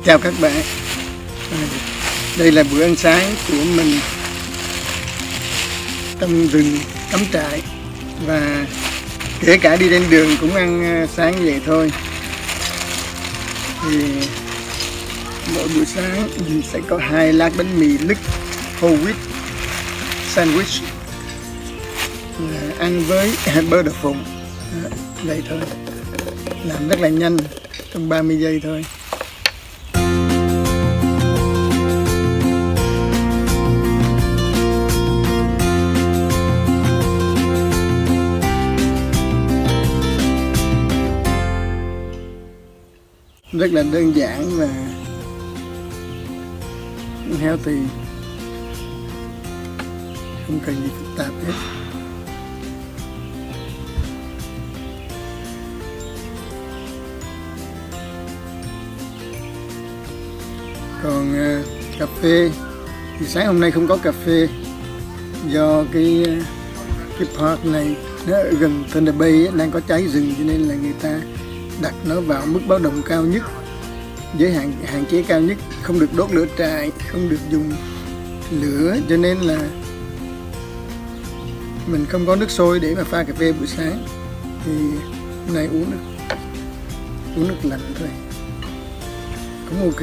Chào các bạn. Đây là bữa ăn sáng của mình trong rừng cắm trại, và kể cả đi trên đường cũng ăn sáng vậy thôi. Thì mỗi buổi sáng mình sẽ có 2 lát bánh mì lứt whole wheat sandwich, ăn với bơ đậu phộng. Vậy thôi, làm rất là nhanh, trong 30 giây thôi. Rất là đơn giản và healthy, không cần gì phức tạp hết. Còn cà phê thì sáng hôm nay không có cà phê, do cái park này nó ở gần Thunder Bay đang có cháy rừng, cho nên là người ta đặt nó vào mức báo động cao nhất, giới hạn chế cao nhất, không được đốt lửa trại, không được dùng lửa, cho nên là mình không có nước sôi để mà pha cà phê buổi sáng, thì hôm nay uống nước lạnh thôi, cũng ok,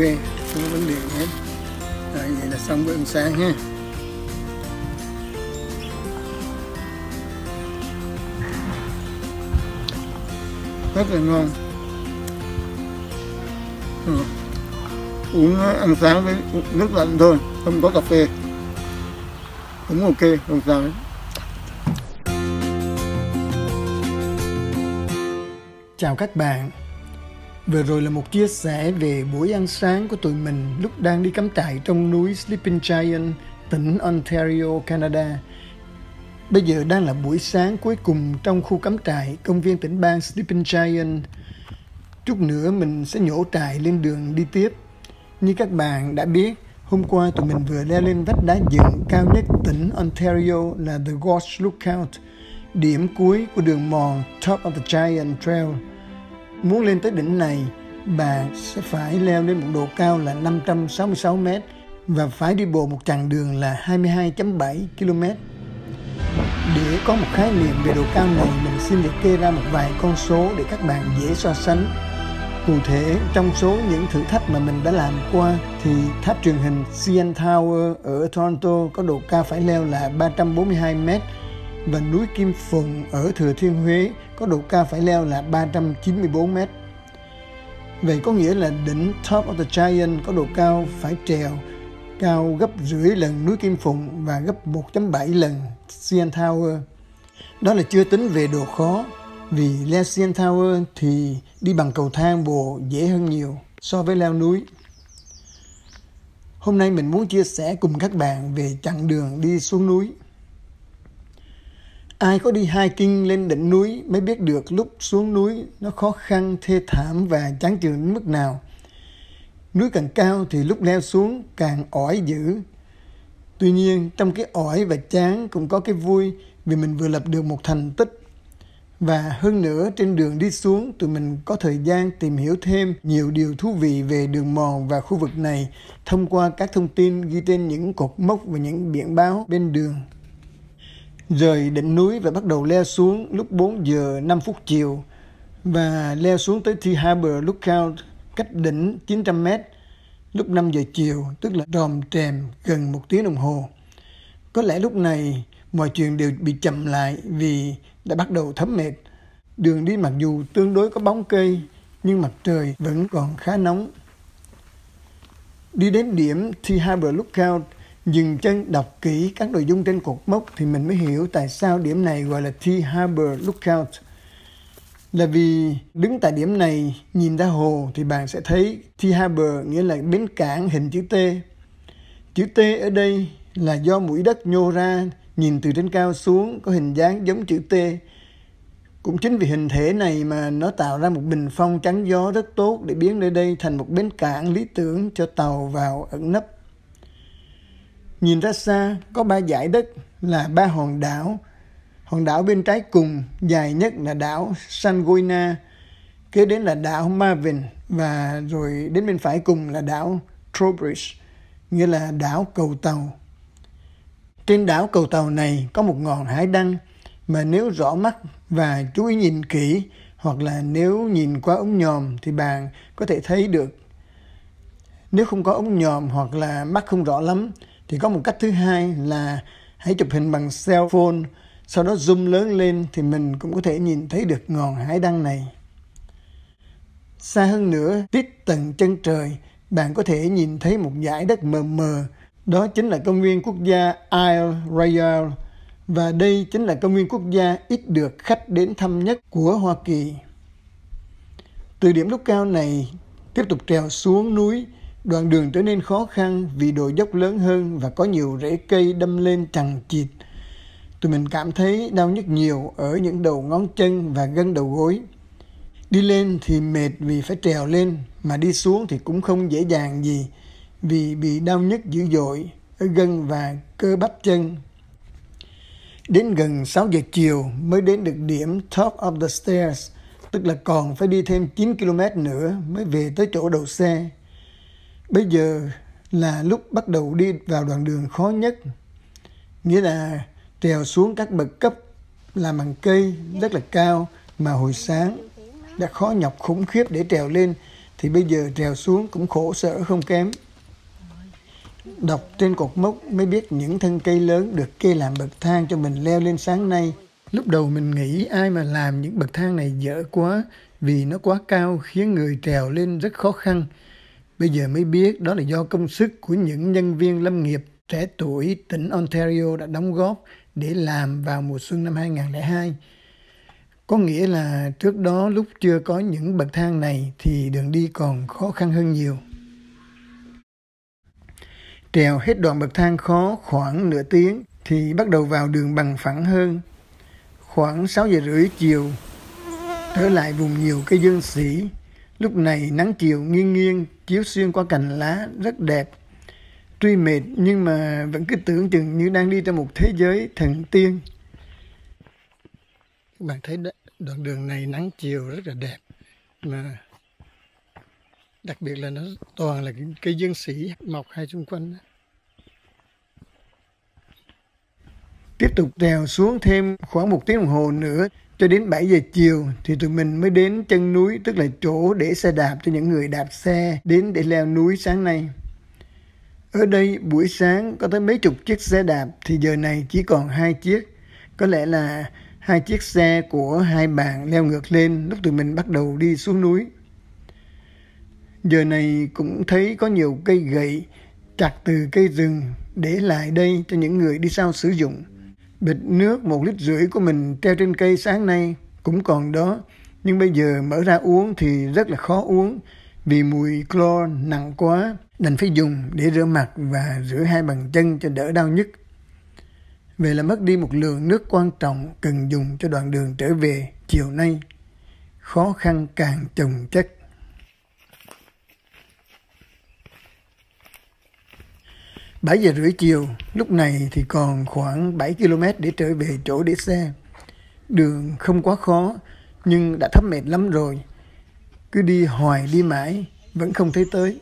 không có vấn đề gì hết. Rồi, vậy là xong bữa ăn sáng ha. Rất là ngon. Uống ăn sáng với nước lạnh thôi, không có cà phê, cũng ok, không sao hết. Chào các bạn. Vừa rồi là một chia sẻ về buổi ăn sáng của tụi mình lúc đang đi cắm trại trong núi Sleeping Giant, tỉnh Ontario, Canada. Bây giờ đang là buổi sáng cuối cùng trong khu cắm trại công viên tỉnh bang Sleeping Giant. Chút nữa mình sẽ nhổ trại lên đường đi tiếp. Như các bạn đã biết, hôm qua tụi mình vừa leo lên vách đá dựng cao nhất tỉnh Ontario là The Gorge Lookout, điểm cuối của đường mòn Top of the Giant Trail. Muốn lên tới đỉnh này, bạn sẽ phải leo lên một độ cao là 566 m và phải đi bộ một chặng đường là 22,7 km. Để có một khái niệm về độ cao này, mình xin liệt kê ra một vài con số để các bạn dễ so sánh. Cụ thể, trong số những thử thách mà mình đã làm qua thì tháp truyền hình CN Tower ở Toronto có độ cao phải leo là 342 m, và núi Kim Phụng ở Thừa Thiên Huế có độ cao phải leo là 394 m. Vậy có nghĩa là đỉnh Top of the Giant có độ cao phải trèo cao gấp rưỡi lần núi Kim Phụng và gấp 1,7 lần CN Tower. Đó là chưa tính về độ khó, vì leo CN Tower thì đi bằng cầu thang bộ dễ hơn nhiều so với leo núi. Hôm nay mình muốn chia sẻ cùng các bạn về chặng đường đi xuống núi. Ai có đi hiking lên đỉnh núi mới biết được lúc xuống núi nó khó khăn, thê thảm và chán chường đến mức nào. Núi càng cao thì lúc leo xuống càng ỏi dữ. Tuy nhiên, trong cái ỏi và chán cũng có cái vui, vì mình vừa lập được một thành tích. Và hơn nữa, trên đường đi xuống, tụi mình có thời gian tìm hiểu thêm nhiều điều thú vị về đường mòn và khu vực này thông qua các thông tin ghi trên những cột mốc và những biển báo bên đường. Rời đỉnh núi và bắt đầu leo xuống lúc 4 giờ 5 phút chiều và leo xuống tới Tea Harbor Lookout cách đỉnh 900 m lúc 5 giờ chiều, tức là ròm rèm gần 1 tiếng đồng hồ. Có lẽ lúc này mọi chuyện đều bị chậm lại vì đã bắt đầu thấm mệt. Đường đi mặc dù tương đối có bóng cây, nhưng mặt trời vẫn còn khá nóng. Đi đến điểm Tea Harbor Lookout, dừng chân đọc kỹ các nội dung trên cột mốc thì mình mới hiểu tại sao điểm này gọi là Tea Harbor Lookout. Là vì đứng tại điểm này nhìn ra hồ thì bạn sẽ thấy Tea Harbor, nghĩa là bến cảng hình chữ T. Chữ T ở đây là do mũi đất nhô ra, nhìn từ trên cao xuống có hình dáng giống chữ T. Cũng chính vì hình thể này mà nó tạo ra một bình phong chắn gió rất tốt để biến nơi đây thành một bến cảng lý tưởng cho tàu vào ẩn nấp. Nhìn ra xa có 3 dải đất là 3 hòn đảo. Hòn đảo bên trái cùng dài nhất là đảo Sangoina, kế đến là đảo Marvin và rồi đến bên phải cùng là đảo Trowbridge, nghĩa là đảo cầu tàu. Trên đảo cầu tàu này có một ngọn hải đăng mà nếu rõ mắt và chú ý nhìn kỹ, hoặc là nếu nhìn qua ống nhòm thì bạn có thể thấy được. Nếu không có ống nhòm hoặc là mắt không rõ lắm thì có một cách thứ hai là hãy chụp hình bằng cell phone, sau đó zoom lớn lên thì mình cũng có thể nhìn thấy được ngọn hải đăng này. Xa hơn nữa, tít tận chân trời, bạn có thể nhìn thấy một dải đất mờ mờ. Đó chính là công viên quốc gia Isle Royale, và đây chính là công viên quốc gia ít được khách đến thăm nhất của Hoa Kỳ. Từ điểm lúc cao này, tiếp tục trèo xuống núi, đoạn đường trở nên khó khăn vì độ dốc lớn hơn và có nhiều rễ cây đâm lên chằng chịt. Tụi mình cảm thấy đau nhức nhiều ở những đầu ngón chân và gân đầu gối. Đi lên thì mệt vì phải trèo lên, mà đi xuống thì cũng không dễ dàng gì vì bị đau nhức dữ dội ở gân và cơ bắp chân. Đến gần 6 giờ chiều mới đến được điểm Top of the Stairs, tức là còn phải đi thêm 9 km nữa mới về tới chỗ đậu xe. Bây giờ là lúc bắt đầu đi vào đoạn đường khó nhất, nghĩa là trèo xuống các bậc cấp làm bằng cây rất là cao mà hồi sáng đã khó nhọc khủng khiếp để trèo lên, thì bây giờ trèo xuống cũng khổ sở không kém. Đọc trên cột mốc mới biết những thân cây lớn được kê làm bậc thang cho mình leo lên sáng nay. Lúc đầu mình nghĩ ai mà làm những bậc thang này dở quá vì nó quá cao khiến người trèo lên rất khó khăn. Bây giờ mới biết đó là do công sức của những nhân viên lâm nghiệp trẻ tuổi tỉnh Ontario đã đóng góp để làm vào mùa xuân năm 2002. Có nghĩa là trước đó lúc chưa có những bậc thang này thì đường đi còn khó khăn hơn nhiều. Trèo hết đoạn bậc thang khó khoảng nửa tiếng thì bắt đầu vào đường bằng phẳng hơn. Khoảng 6 giờ rưỡi chiều, trở lại vùng nhiều cây dương sỉ. Lúc này nắng chiều nghiêng nghiêng chiếu xuyên qua cành lá rất đẹp. Tuy mệt nhưng mà vẫn cứ tưởng chừng như đang đi trong một thế giới thần tiên. Các bạn thấy đoạn đường này nắng chiều rất là đẹp, mà đặc biệt là nó toàn là cây dương sỉ mọc hai xung quanh. Tiếp tục trèo xuống thêm khoảng 1 tiếng đồng hồ nữa cho đến 7 giờ chiều thì tụi mình mới đến chân núi, tức là chỗ để xe đạp cho những người đạp xe đến để leo núi sáng nay. Ở đây buổi sáng có tới mấy chục chiếc xe đạp thì giờ này chỉ còn 2 chiếc. Có lẽ là 2 chiếc xe của 2 bạn leo ngược lên lúc tụi mình bắt đầu đi xuống núi. Giờ này cũng thấy có nhiều cây gậy chặt từ cây rừng để lại đây cho những người đi sau sử dụng. Bịch nước 1,5 lít của mình treo trên cây sáng nay cũng còn đó, nhưng bây giờ mở ra uống thì rất là khó uống vì mùi clo nặng quá, đành phải dùng để rửa mặt và rửa 2 bàn chân cho đỡ đau nhức. Vậy là mất đi một lượng nước quan trọng cần dùng cho đoạn đường trở về chiều nay. Khó khăn càng chồng chất. Bảy giờ rưỡi chiều, lúc này thì còn khoảng 7 km để trở về chỗ để xe. Đường không quá khó, nhưng đã thấm mệt lắm rồi. Cứ đi hoài đi mãi, vẫn không thấy tới.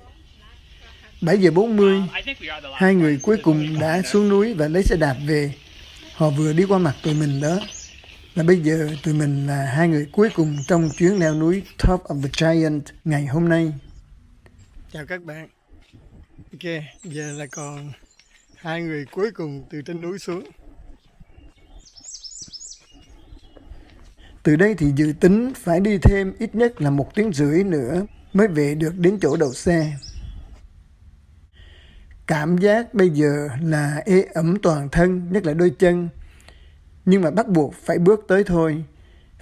7 giờ 40, 2 người cuối cùng đã xuống núi và lấy xe đạp về. Họ vừa đi qua mặt tụi mình đó. Và bây giờ tụi mình là 2 người cuối cùng trong chuyến leo núi Top of the Giant ngày hôm nay. Chào các bạn. Ok, giờ là còn 2 người cuối cùng từ trên núi xuống. Từ đây thì dự tính phải đi thêm ít nhất là 1 tiếng rưỡi nữa mới về được đến chỗ đậu xe. Cảm giác bây giờ là ê ẩm toàn thân, nhất là đôi chân. Nhưng mà bắt buộc phải bước tới thôi.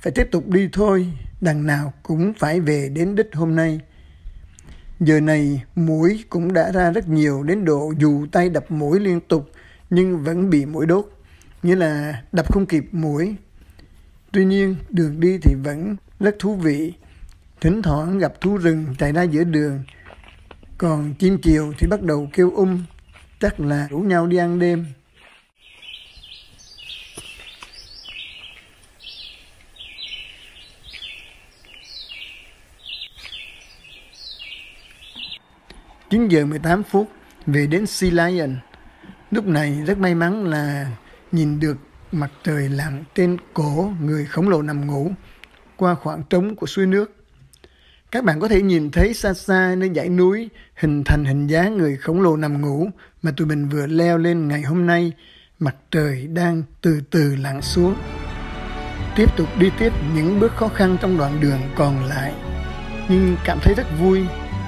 Phải tiếp tục đi thôi, đằng nào cũng phải về đến đích hôm nay. Giờ này muỗi cũng đã ra rất nhiều đến độ dù tay đập muỗi liên tục nhưng vẫn bị muỗi đốt. Nghĩa là đập không kịp muỗi. Tuy nhiên đường đi thì vẫn rất thú vị. Thỉnh thoảng gặp thú rừng chạy ra giữa đường. Còn chim chiều thì bắt đầu kêu chắc là rủ nhau đi ăn đêm. 9 giờ 18 phút về đến Sea Lion. Lúc này rất may mắn là nhìn được mặt trời lặn trên cổ người khổng lồ nằm ngủ qua khoảng trống của suối nước. Các bạn có thể nhìn thấy xa xa nơi dãy núi hình thành hình dáng người khổng lồ nằm ngủ mà tụi mình vừa leo lên ngày hôm nay. Mặt trời đang từ từ lặn xuống. Tiếp tục đi tiếp những bước khó khăn trong đoạn đường còn lại. Nhưng cảm thấy rất vui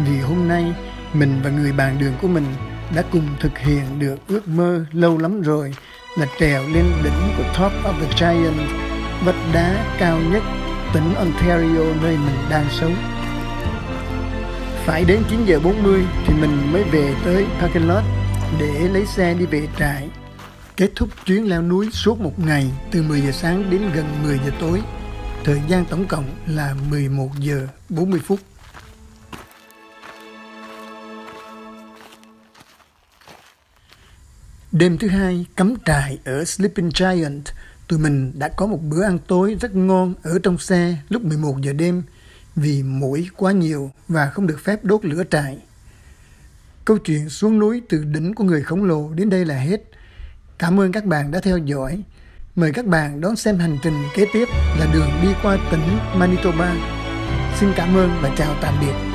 vì hôm nay mình và người bạn đường của mình đã cùng thực hiện được ước mơ lâu lắm rồi là trèo lên đỉnh của Top of the Giant, vách đá cao nhất tỉnh Ontario nơi mình đang sống. Phải đến 9 giờ 40 thì mình mới về tới parking lot để lấy xe đi về trại. Kết thúc chuyến leo núi suốt một ngày từ 10 giờ sáng đến gần 10 giờ tối. Thời gian tổng cộng là 11 giờ 40 phút. Đêm thứ hai cắm trại ở Sleeping Giant, tụi mình đã có một bữa ăn tối rất ngon ở trong xe lúc 11 giờ đêm vì muỗi quá nhiều và không được phép đốt lửa trại. Câu chuyện xuống núi từ đỉnh của người khổng lồ đến đây là hết. Cảm ơn các bạn đã theo dõi. Mời các bạn đón xem hành trình kế tiếp là đường đi qua tỉnh Manitoba. Xin cảm ơn và chào tạm biệt.